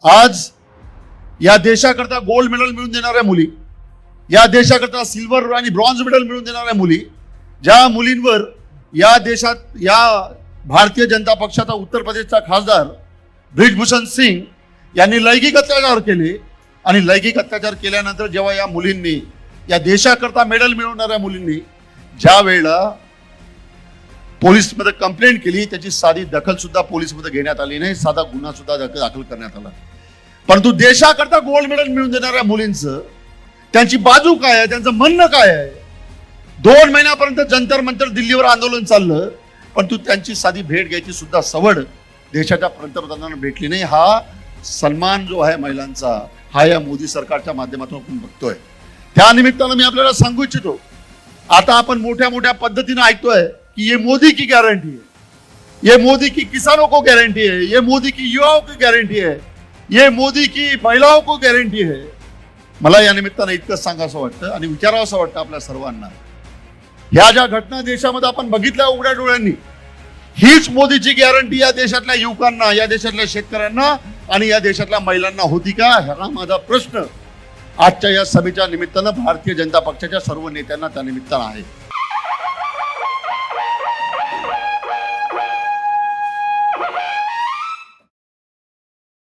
आज या देशाकरता gold medal मिळवून देणाऱ्या मुली, या देशाकरता सिल्वर आणि ब्रॉन्झ मेडल मिळवून देणाऱ्या मुली, ज्या मुलींवर या देशात या भारतीय जनता पक्षाचा उत्तर प्रदेशचा खासदार ब्रिजभूषण सिंग यांनी लैंगिक अत्याचार केले आणि लैंगिक अत्याचार केल्यानंतर जेव्हा या मुलींनी, या देशाकरता मेडल मिळवणाऱ्या मुलींनी ज्या वेळेला पोलीसमध्ये कंप्लेंट केली, त्याची साधी दखल सुद्धा पोलीसमध्ये घेण्यात आली नाही, साधा गुन्हा सुद्धा दाखल करण्यात आला. परंतु देशाकरता गोल्ड मेडल मिळवून देणाऱ्या मुलींचं त्यांची बाजू काय आहे, त्यांचं म्हणणं काय आहे? 2 महिन्यापर्यंत जंतर मंतर दिल्लीवर आंदोलन चाललं, परंतु त्यांची साधी भेट घ्यायची सुद्धा सवड देशाच्या पंतप्रधानांना भेटली नाही. हा सन्मान जो आहे महिलांचा, हा या मोदी सरकारच्या माध्यमातून आपण बघतोय. त्या निमित्तानं मी आपल्याला सांगू इच्छितो, आता आपण मोठ्या मोठ्या पद्धतीने ऐकतोय कि ये मोदी की गारंटी है, ये मोदी की किसानों को गारंटी है, ये मोदी की युवाओं की गारंटी है, ये मोदी की महिलाओं को गारंटी है. मला या निमित्तानं इतकंच सांगावं वाटतं आणि विचारावं वाटतं आपल्या सर्वांना, ह्या ज्या घटना देशामध्ये आपण बघितल्या उघड्या डोळ्यांनी, हीच मोदीची गॅरंटी या देशातल्या युवकांना, या देशातल्या शेतकऱ्यांना आणि या देशातल्या महिलांना होती का? हा माझा प्रश्न आजच्या या सभेच्या निमित्तानं भारतीय जनता पक्षाच्या सर्व नेत्यांना त्या निमित्तानं आहे.